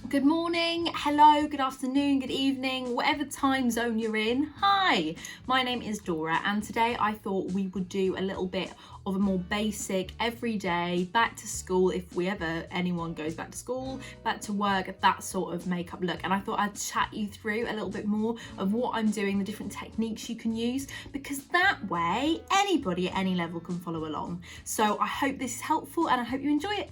Good morning, hello, good afternoon, good evening, whatever time zone you're in. Hi, my name is Dora and today I thought we would do a little bit of a more basic, everyday, back to school, if anyone goes back to school, back to work, that sort of makeup look. And I thought I'd chat you through a little bit more of what I'm doing, the different techniques you can use, because that way anybody at any level can follow along. So I hope this is helpful and I hope you enjoy it.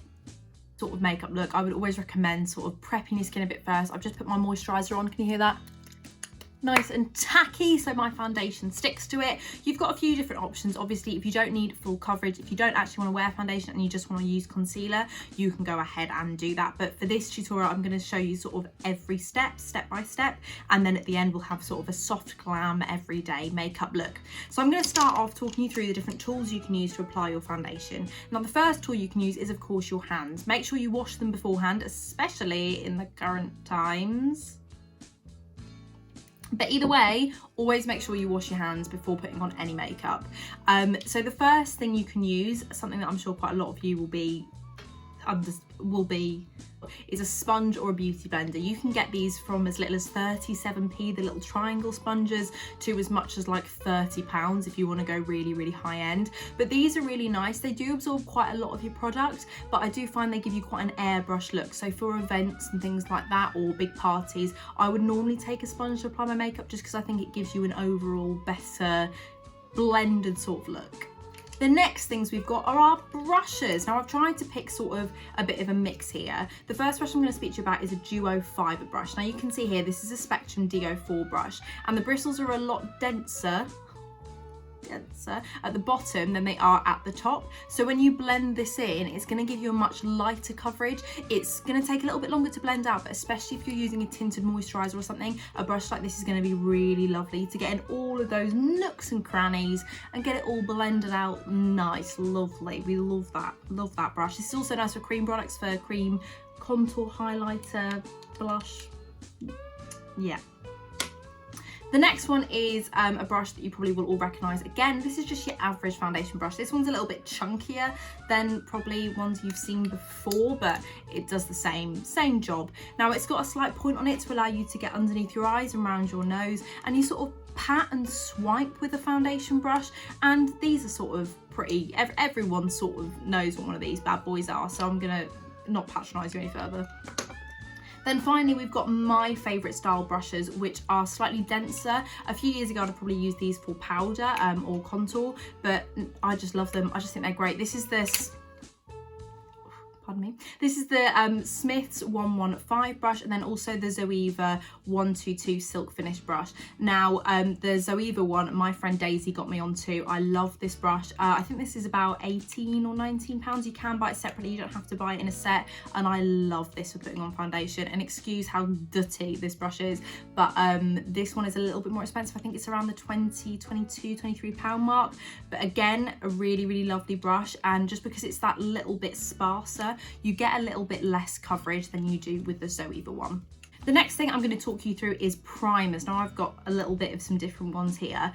Sort of makeup look, I would always recommend sort of prepping your skin a bit first. I've just put my moisturiser on, can you hear that? Nice and tacky, so my foundation sticks to it. You've got a few different options. Obviously, if you don't need full coverage, if you don't actually want to wear foundation and you just want to use concealer, you can go ahead and do that. But for this tutorial, I'm going to show you sort of every step by step, and then at the end we'll have sort of a soft glam everyday makeup look. So I'm going to start off talking you through the different tools you can use to apply your foundation. Now the first tool you can use is of course your hands. Make sure you wash them beforehand, especially in the current times. But either way, always make sure you wash your hands before putting on any makeup. So the first thing you can use, something that I'm sure quite a lot of you will be is a sponge or a beauty blender. You can get these from as little as 37p, the little triangle sponges, to as much as like £30 if you want to go really high end. But these are really nice. They do absorb quite a lot of your product, but I do find they give you quite an airbrush look. So for events and things like that, or big parties, I would normally take a sponge to apply my makeup just because I think it gives you an overall better blended sort of look. The next things we've got are our brushes. Now I've tried to pick sort of a bit of a mix here. The first brush I'm going to speak to you about is a Duo Fibre brush. Now you can see here, this is a Spectrum DO4 brush, and the bristles are a lot denser at the bottom than they are at the top. So when you blend this in, it's going to give you a much lighter coverage. It's going to take a little bit longer to blend out, but especially if you're using a tinted moisturiser or something, a brush like this is going to be really lovely to get in all of those nooks and crannies and get it all blended out nice, lovely. We love that brush. It's also nice for cream products, for cream contour, highlighter, blush. Yeah. The next one is a brush that you probably will all recognise. Again, this is just your average foundation brush. This one's a little bit chunkier than probably ones you've seen before, but it does the same job. Now it's got a slight point on it to allow you to get underneath your eyes and around your nose, and you sort of pat and swipe with a foundation brush, and these are sort of pretty, everyone sort of knows what one of these bad boys are, so I'm gonna not patronise you any further. Then finally, we've got my favourite style brushes, which are slightly denser. A few years ago, I'd probably used these for powder or contour, but I just love them. I just think they're great. This is the Smith's 115 brush, and then also the Zoeva 122 silk finish brush. Now the Zoeva one, my friend Daisy got me onto. I love this brush. I think this is about 18 or 19 pounds. You can buy it separately, you don't have to buy it in a set, and I love this for putting on foundation. And excuse how dirty this brush is, but this one is a little bit more expensive. I think it's around the 20, 22, 23 pound mark, but again, a really lovely brush. And just because it's that little bit sparser, you get a little bit less coverage than you do with the Zoeva one. The next thing I'm going to talk you through is primers. Now I've got a little bit of some different ones here.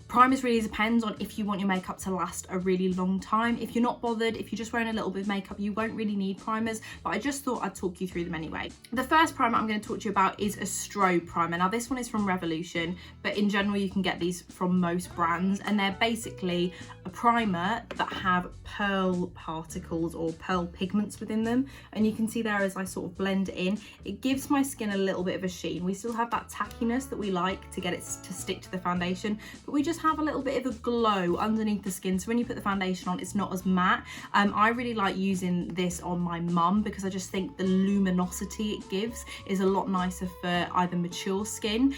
Primers really depends on if you want your makeup to last a really long time. If you're not bothered, if you're just wearing a little bit of makeup, you won't really need primers, but I just thought I'd talk you through them anyway. The first primer I'm going to talk to you about is a strobe primer. Now this one is from Revolution, but in general you can get these from most brands, and they're basically a primer that have pearl particles or pearl pigments within them, and you can see there as I sort of blend it in, it gives my skin a little bit of a sheen. We still have that tackiness that we like to get it to stick to the foundation, but we just have a little bit of a glow underneath the skin, so when you put the foundation on, it's not as matte. I really like using this on my mum because I just think the luminosity it gives is a lot nicer for either mature skin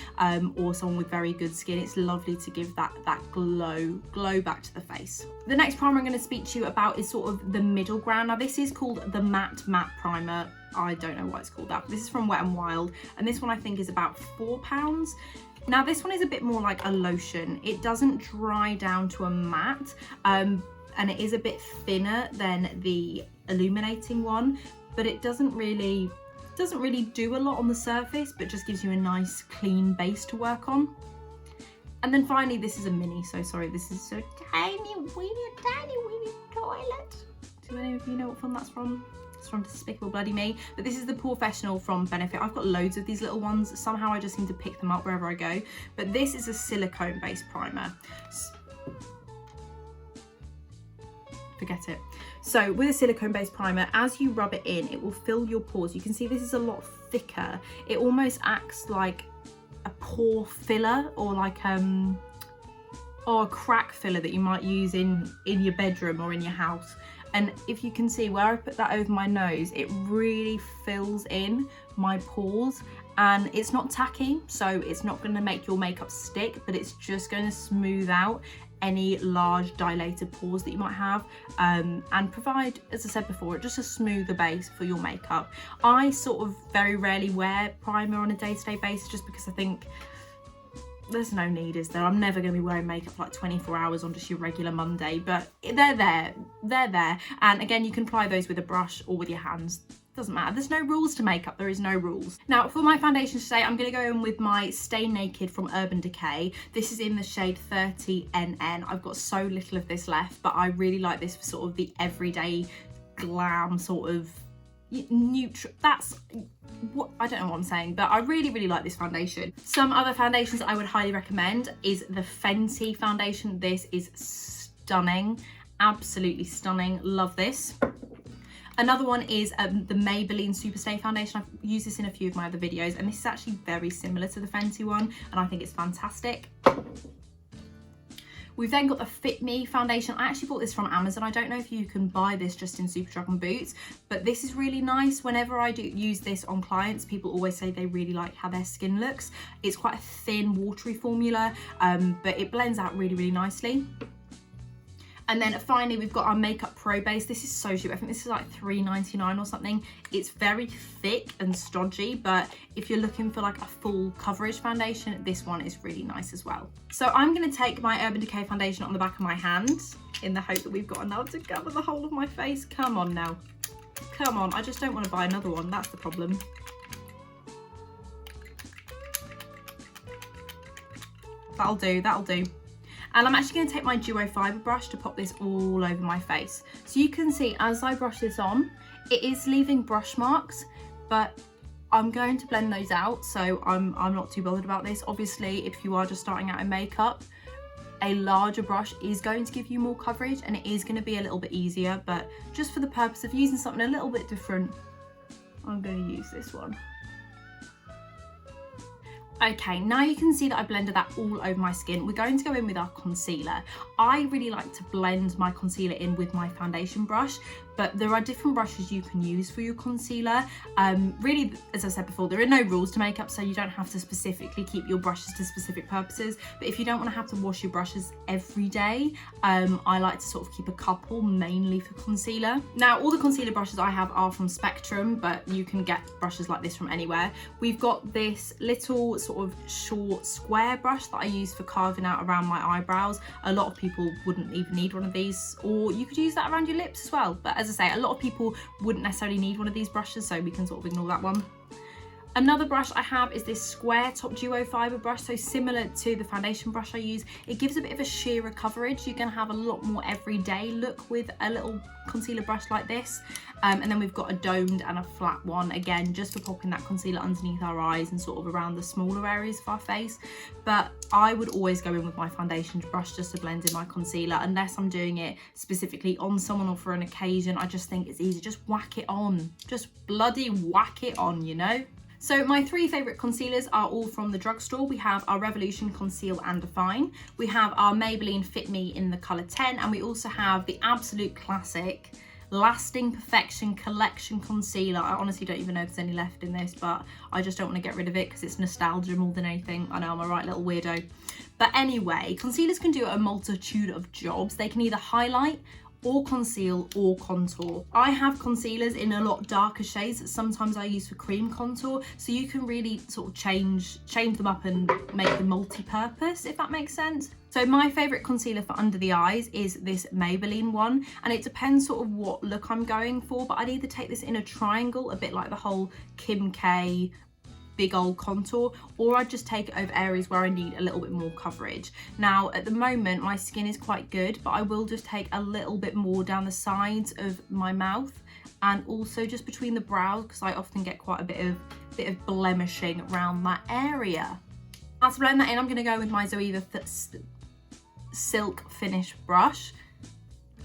or someone with very good skin. It's lovely to give that glow back to the face. The next primer I'm going to speak to you about is sort of the middle ground. Now this is called the matte primer. I don't know why it's called that. This is from Wet n Wild, and this one I think is about £4. Now this one is a bit more like a lotion. It doesn't dry down to a matte, and it is a bit thinner than the illuminating one, but it doesn't really do a lot on the surface, but just gives you a nice clean base to work on. And then finally, this is a mini, so sorry, this is a tiny weeny toilet. Do any of you know what film that's from? It's from Despicable Bloody Me, but this is the Professional from Benefit. I've got loads of these little ones. Somehow I just seem to pick them up wherever I go. But this is a silicone-based primer. Forget it. So with a silicone-based primer, as you rub it in, it will fill your pores. You can see this is a lot thicker. It almost acts like a pore filler, or like or a crack filler that you might use in your bedroom or in your house. And if you can see where I put that over my nose, it really fills in my pores, and it's not tacky, so it's not going to make your makeup stick, but it's just going to smooth out any large dilated pores that you might have, and provide, as I said before, just a smoother base for your makeup. I sort of very rarely wear primer on a day-to-day basis, just because I think there's no need, is there? I'm never going to be wearing makeup for like 24 hours on just your regular Monday, but they're there. And again, you can apply those with a brush or with your hands. Doesn't matter. There's no rules to makeup. There is no rules. Now for my foundation today, I'm going to go in with my Stay Naked from Urban Decay. This is in the shade 30NN. I've got so little of this left, but I really like this for sort of the everyday glam sort of neutral. That's what, I don't know what I'm saying, but I really like this foundation. Some other foundations I would highly recommend is the Fenty foundation. This is stunning, absolutely stunning. Love this. Another one is the Maybelline Superstay foundation. I've used this in a few of my other videos, and this is actually very similar to the Fenty one, and I think it's fantastic. We've then got the Fit Me foundation. I actually bought this from Amazon. I don't know if you can buy this just in Superdrug and Boots, but this is really nice. Whenever I do use this on clients, people always say they really like how their skin looks. It's quite a thin, watery formula, but it blends out really nicely. And then finally, we've got our Makeup Pro base. This is so cheap. I think this is like $3.99 or something. It's very thick and stodgy, but if you're looking for like a full coverage foundation, this one is really nice as well. So I'm gonna take my Urban Decay foundation on the back of my hand in the hope that we've got enough to cover the whole of my face. Come on now. Come on, I just don't want to buy another one. That's the problem. That'll do, that'll do. And I'm actually going to take my Duo Fibre brush to pop this all over my face. So you can see as I brush this on, it is leaving brush marks, but I'm going to blend those out, so I'm not too bothered about this. Obviously, if you are just starting out in makeup, a larger brush is going to give you more coverage, and it is going to be a little bit easier, but just for the purpose of using something a little bit different, I'm going to use this one. Okay, now you can see that I blended that all over my skin. We're going to go in with our concealer. I really like to blend my concealer in with my foundation brush, but there are different brushes you can use for your concealer. Really, as I said before, there are no rules to makeup, so you don't have to specifically keep your brushes to specific purposes. But if you don't want to have to wash your brushes every day, I like to sort of keep a couple, mainly for concealer. Now, all the concealer brushes I have are from Spectrum, but you can get brushes like this from anywhere. We've got this little sort of short square brush that I use for carving out around my eyebrows. A lot of people wouldn't even need one of these, or you could use that around your lips as well. But as I say, a lot of people wouldn't necessarily need one of these brushes, so we can sort of ignore that one. Another brush I have is this square top Duo Fibre brush, so similar to the foundation brush I use. It gives a bit of a sheerer coverage. You're going to have a lot more everyday look with a little concealer brush like this. And then we've got a domed and a flat one, again, just for popping that concealer underneath our eyes and sort of around the smaller areas of our face. But I would always go in with my foundation brush just to blend in my concealer, unless I'm doing it specifically on someone or for an occasion. I just think it's easy. Just whack it on. Just bloody whack it on, you know? So my three favourite concealers are all from the drugstore. We have our Revolution Conceal and Define. We have our Maybelline Fit Me in the colour 10. And we also have the absolute classic Lasting Perfection Collection Concealer. I honestly don't even know if there's any left in this, but I just don't want to get rid of it because it's nostalgia more than anything. I know I'm a right little weirdo. But anyway, concealers can do a multitude of jobs. They can either highlight or conceal or contour. I have concealers in a lot darker shades that sometimes I use for cream contour, so you can really sort of change them up and make them multi-purpose, if that makes sense. So my favourite concealer for under the eyes is this Maybelline one, and it depends sort of what look I'm going for, but I'd either take this in a triangle, a bit like the whole Kim K big old contour, or I'd just take it over areas where I need a little bit more coverage. Now at the moment my skin is quite good, but I will just take a little bit more down the sides of my mouth and also just between the brows, because I often get quite a bit of blemishing around that area. Now to blend that in, I'm going to go with my Zoeva Silk Finish brush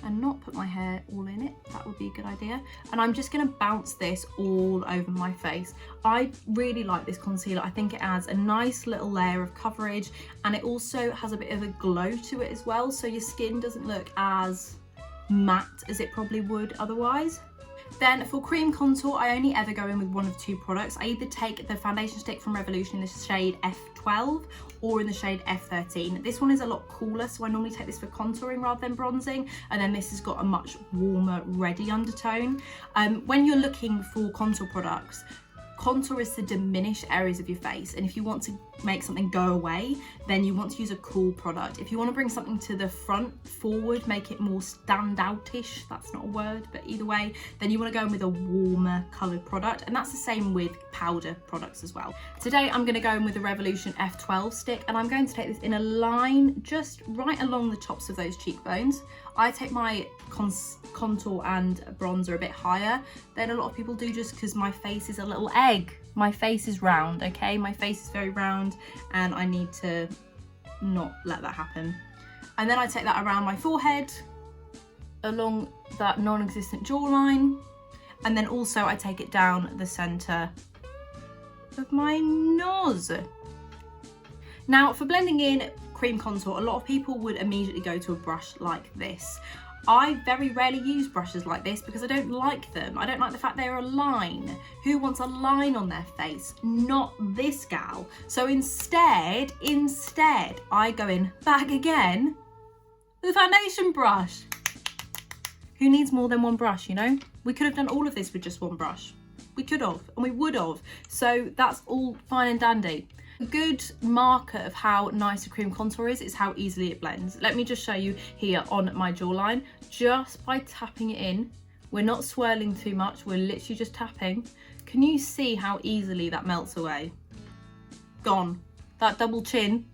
and not put my hair all in it. That would be a good idea. And I'm just going to bounce this all over my face. I really like this concealer. I think it adds a nice little layer of coverage, and it also has a bit of a glow to it as well, so your skin doesn't look as matte as it probably would otherwise. Then for cream contour, I only ever go in with one of two products. I either take the foundation stick from Revolution in the shade F12 or in the shade F13. This one is a lot cooler, so I normally take this for contouring rather than bronzing, and then this has got a much warmer, reddy undertone. When you're looking for contour products, contour is to diminish areas of your face, and if you want to make something go away, then you want to use a cool product. If you want to bring something to the front, forward, make it more standoutish, that's not a word, but either way, then you want to go in with a warmer coloured product, and that's the same with powder products as well. Today I'm going to go in with the Revolution F12 stick, and I'm going to take this in a line just right along the tops of those cheekbones. I take my contour and bronzer a bit higher than a lot of people do, just because my face is a little egg. My face is round, okay? My face is very round, and I need to not let that happen. And then I take that around my forehead, along that non-existent jawline, and then also I take it down the centre of my nose. Now for blending in cream contour, a lot of people would immediately go to a brush like this. I very rarely use brushes like this because I don't like them. I don't like the fact they're a line. Who wants a line on their face? Not this gal. So instead, I go in back again with a foundation brush. Who needs more than one brush, you know? We could have done all of this with just one brush. We could have, and we would have. So that's all fine and dandy. A good marker of how nice a cream contour is how easily it blends. Let me just show you here on my jawline, just by tapping it in. We're not swirling too much, we're literally just tapping. Can you see how easily that melts away? Gone. That double chin,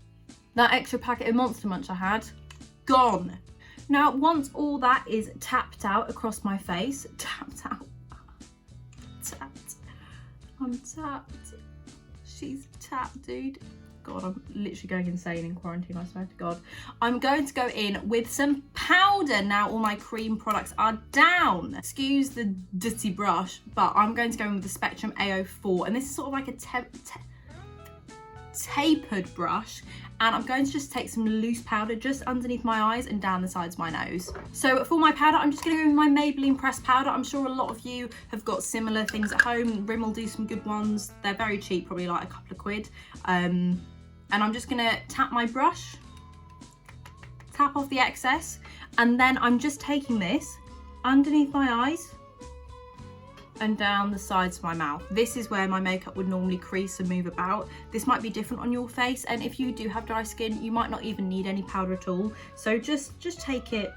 that extra packet of Monster Munch I had, gone. Now, once all that is tapped out across my face, I'm tapped. She's tapped, dude. God, I'm literally going insane in quarantine, I swear to God. I'm going to go in with some powder now. All my cream products are down. Excuse the dirty brush, but I'm going to go in with the Spectrum AO4, and this is sort of like a tapered brush, and I'm going to just take some loose powder just underneath my eyes and down the sides of my nose. So for my powder, I'm just going to go with my Maybelline pressed powder. I'm sure a lot of you have got similar things at home. Rimmel do some good ones. They're very cheap, probably like a couple of quid. And I'm just going to tap my brush, tap off the excess, and then I'm just taking this underneath my eyes and down the sides of my mouth. This is where my makeup would normally crease and move about. This might be different on your face, and if you do have dry skin, you might not even need any powder at all. So just take it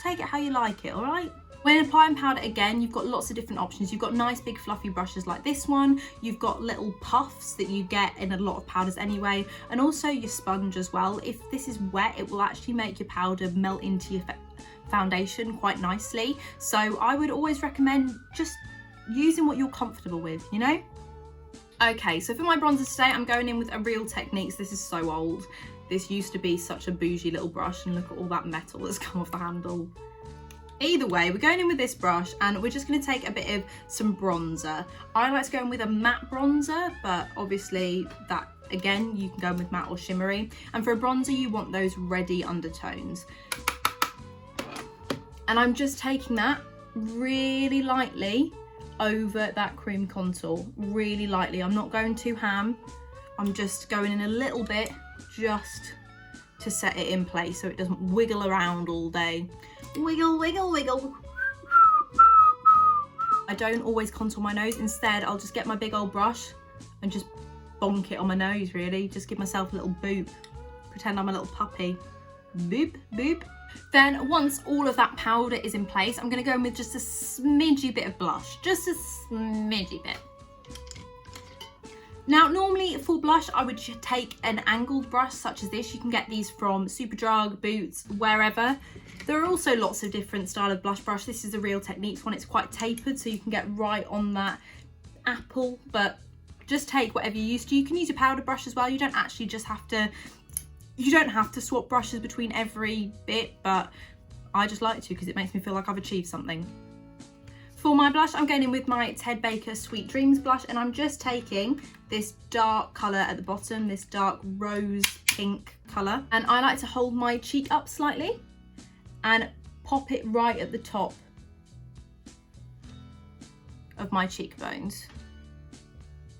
how you like it, all right? When applying powder, again, you've got lots of different options. You've got nice big fluffy brushes like this one. You've got little puffs that you get in a lot of powders anyway, and also your sponge as well. If this is wet, it will actually make your powder melt into your foundation quite nicely. So I would always recommend just using what you're comfortable with, you know? Okay, so for my bronzer today, I'm going in with a Real Techniques. This is so old. This used to be such a bougie little brush, and look at all that metal that's come off the handle. Either way, we're going in with this brush, and we're just going to take a bit of some bronzer. I like to go in with a matte bronzer, but obviously that, again, you can go in with matte or shimmery. And for a bronzer, you want those reddy undertones. And I'm just taking that really lightly over that cream contour, really lightly. I'm not going too ham. I'm just going in a little bit just to set it in place so it doesn't wiggle around all day. Wiggle, wiggle, wiggle. I don't always contour my nose. Instead, I'll just get my big old brush and just bonk it on my nose, really. Just give myself a little boop. Pretend I'm a little puppy. Boop, boop. Then once all of that powder is in place, I'm going to go in with just a smidgy bit of blush. Just a smidgy bit. Now, normally for blush, I would take an angled brush such as this. You can get these from Superdrug, Boots, wherever. There are also lots of different style of blush brush. This is a Real Techniques one. It's quite tapered, so you can get right on that apple, but just take whatever you're used to. You can use a powder brush as well. You don't actually just have to, you don't have to swap brushes between every bit, but I just like to because it makes me feel like I've achieved something. For my blush, I'm going in with my Ted Baker Sweet Dreams blush, and I'm just taking this dark colour at the bottom, this dark rose pink colour, and I like to hold my cheek up slightly and pop it right at the top of my cheekbones.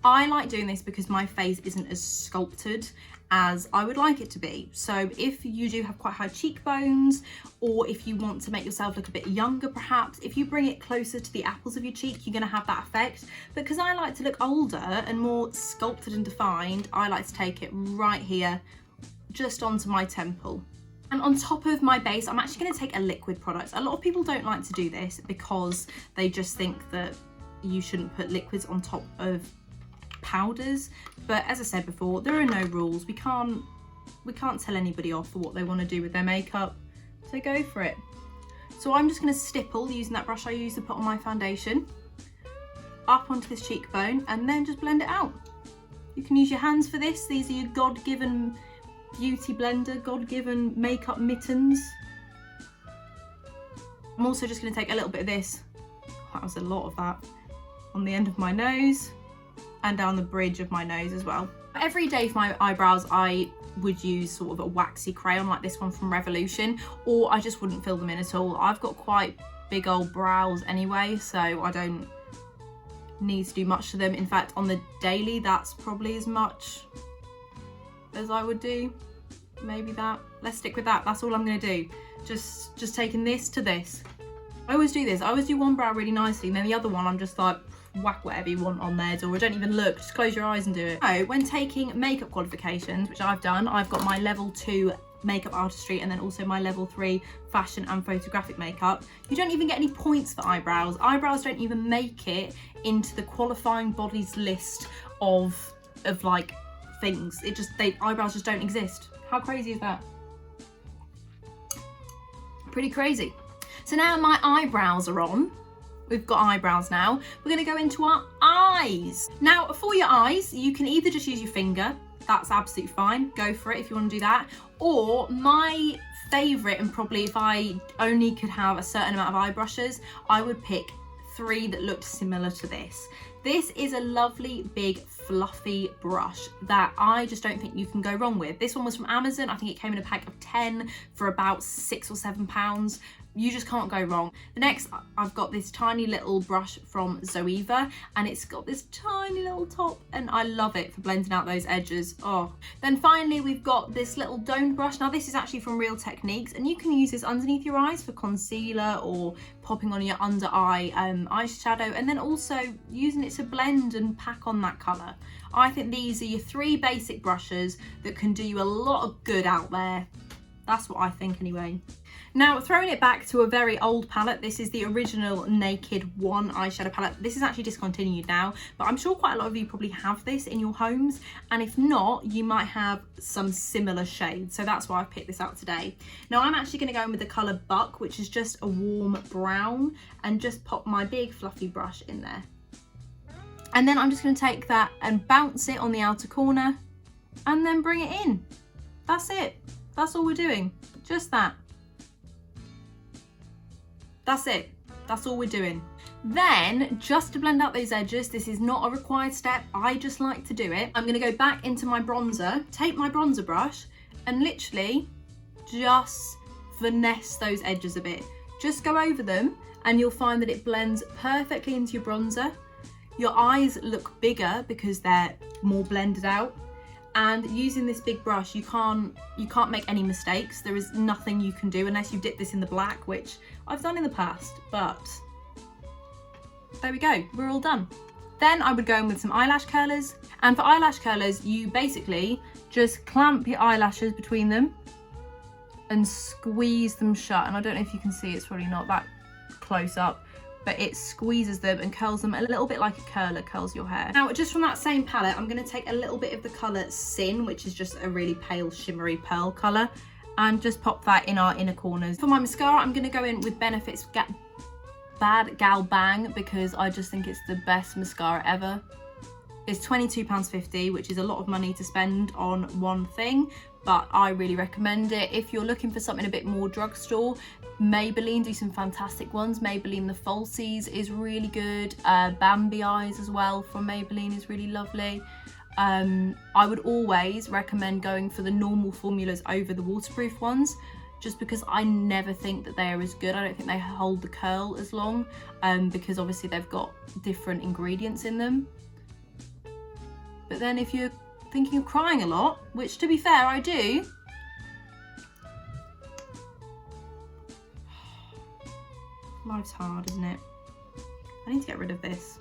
I like doing this because my face isn't as sculpted as I would like it to be. So if you do have quite high cheekbones, or if you want to make yourself look a bit younger perhaps, if you bring it closer to the apples of your cheek, you're gonna have that effect. But because I like to look older and more sculpted and defined, I like to take it right here, just onto my temple. And on top of my base, I'm actually gonna take a liquid product. A lot of people don't like to do this because they just think that you shouldn't put liquids on top of powders. But as I said before, there are no rules. We can't tell anybody off for what they want to do with their makeup. So go for it. So I'm just gonna stipple using that brush I used to put on my foundation up onto this cheekbone and then just blend it out. You can use your hands for this. These are your God-given beauty blender, God-given makeup mittens. I'm also just going to take a little bit of this, that was a lot of that, on the end of my nose and down the bridge of my nose as well. Every day for my eyebrows I would use sort of a waxy crayon like this one from Revolution, or I just wouldn't fill them in at all. I've got quite big old brows anyway, so I don't need to do much to them. In fact, on the daily, that's probably as much as I would do. Maybe that. Let's stick with that. That's all I'm going to do. Just taking this to this. I always do this. I always do one brow really nicely, and then the other one I'm just like, whack whatever you want on there, or don't even look. Just close your eyes and do it. So when taking makeup qualifications, which I've done, I've got my level 2 makeup artistry and then also my level 3 fashion and photographic makeup. You don't even get any points for eyebrows. Eyebrows don't even make it into the qualifying bodies list of like things. Eyebrows just don't exist. How crazy is that? Pretty crazy. So now my eyebrows are on. We've got eyebrows now. We're gonna go into our eyes. Now for your eyes, you can either just use your finger. That's absolutely fine. Go for it if you want to do that. Or my favorite, and probably if I only could have a certain amount of eye brushes, I would pick 3 that looked similar to this. This is a lovely big fluffy brush that I just don't think you can go wrong with. This one was from Amazon. I think it came in a pack of 10 for about £6 or £7. You just can't go wrong. The next, I've got this tiny little brush from Zoeva, and it's got this tiny little top, and I love it for blending out those edges. Oh. Then finally, we've got this little domed brush. Now this is actually from Real Techniques, and you can use this underneath your eyes for concealer or popping on your under eye eyeshadow, and then also using it to blend and pack on that colour. I think these are your 3 basic brushes that can do you a lot of good out there. That's what I think anyway. Now, throwing it back to a very old palette, this is the original Naked One eyeshadow palette. This is actually discontinued now, but I'm sure quite a lot of you probably have this in your homes, and if not, you might have some similar shades, so that's why I've picked this out today. Now, I'm actually going to go in with the colour Buck, which is just a warm brown, and just pop my big fluffy brush in there. And then I'm just going to take that and bounce it on the outer corner, and then bring it in. That's it. That's all we're doing. Just that. That's it. That's all we're doing. Then, just to blend out those edges, this is not a required step, I just like to do it. I'm going to go back into my bronzer, take my bronzer brush, and literally just finesse those edges a bit. Just go over them, and you'll find that it blends perfectly into your bronzer. Your eyes look bigger because they're more blended out. And using this big brush, you can't make any mistakes. There is nothing you can do unless you dip this in the black, which I've done in the past, but there we go, we're all done. Then I would go in with some eyelash curlers, and for eyelash curlers, you basically just clamp your eyelashes between them and squeeze them shut. And I don't know if you can see, it's probably not that close up, but it squeezes them and curls them a little bit like a curler curls your hair. Now, just from that same palette, I'm going to take a little bit of the colour Sin, which is just a really pale shimmery pearl colour, and just pop that in our inner corners. For my mascara, I'm going to go in with Benefit's Bad Gal Bang, because I just think it's the best mascara ever. It's £22.50, which is a lot of money to spend on one thing, but I really recommend it. If you're looking for something a bit more drugstore, Maybelline do some fantastic ones. Maybelline the Falsies is really good. Bambi Eyes as well from Maybelline is really lovely. I would always recommend going for the normal formulas over the waterproof ones, just because I never think that they are as good. I don't think they hold the curl as long, because obviously they've got different ingredients in them. But then if you're thinking of crying a lot, which to be fair I do, life's hard, isn't it? I need to get rid of this.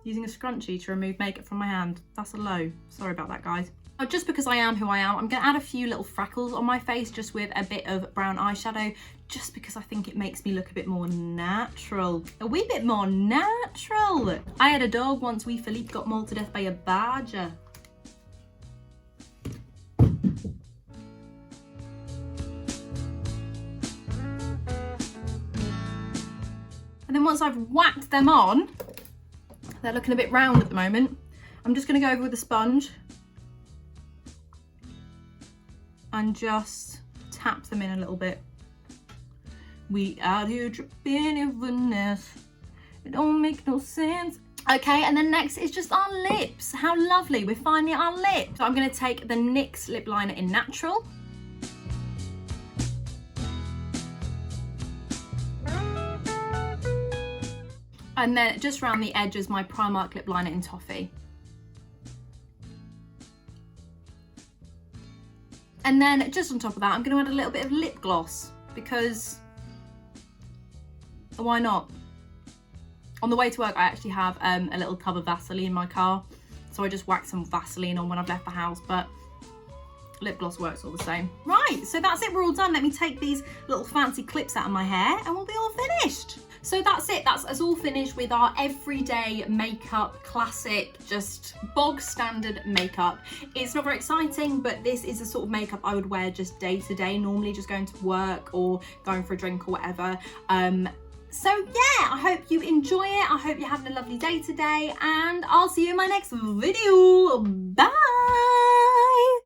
Using a scrunchie to remove makeup from my hand. That's a low. Sorry about that, guys. Just because I am who I am, I'm going to add a few little freckles on my face just with a bit of brown eyeshadow, just because I think it makes me look a bit more natural. A wee bit more natural. I had a dog once, wee Philippe got mauled to death by a badger. And then once I've whacked them on, they're looking a bit round at the moment, I'm just going to go over with a sponge and just tap them in a little bit. We out here dripping in Venice. It don't make no sense. Okay, and then next is just our lips. How lovely, we're finally at our lips. So I'm gonna take the NYX lip liner in Natural. And then just around the edges, my Primark lip liner in Toffee. And then just on top of that, I'm going to add a little bit of lip gloss, because why not? On the way to work, I actually have a little tub of Vaseline in my car, so I just whack some Vaseline on when I've left the house, but lip gloss works all the same. Right, so that's it, we're all done. Let me take these little fancy clips out of my hair and we'll be all finished. So that's it, that's us all finished with our everyday makeup, classic, just bog standard makeup. It's not very exciting, but this is the sort of makeup I would wear just day to day, normally just going to work or going for a drink or whatever. So yeah, I hope you enjoy it. I hope you're having a lovely day today, and I'll see you in my next video. Bye.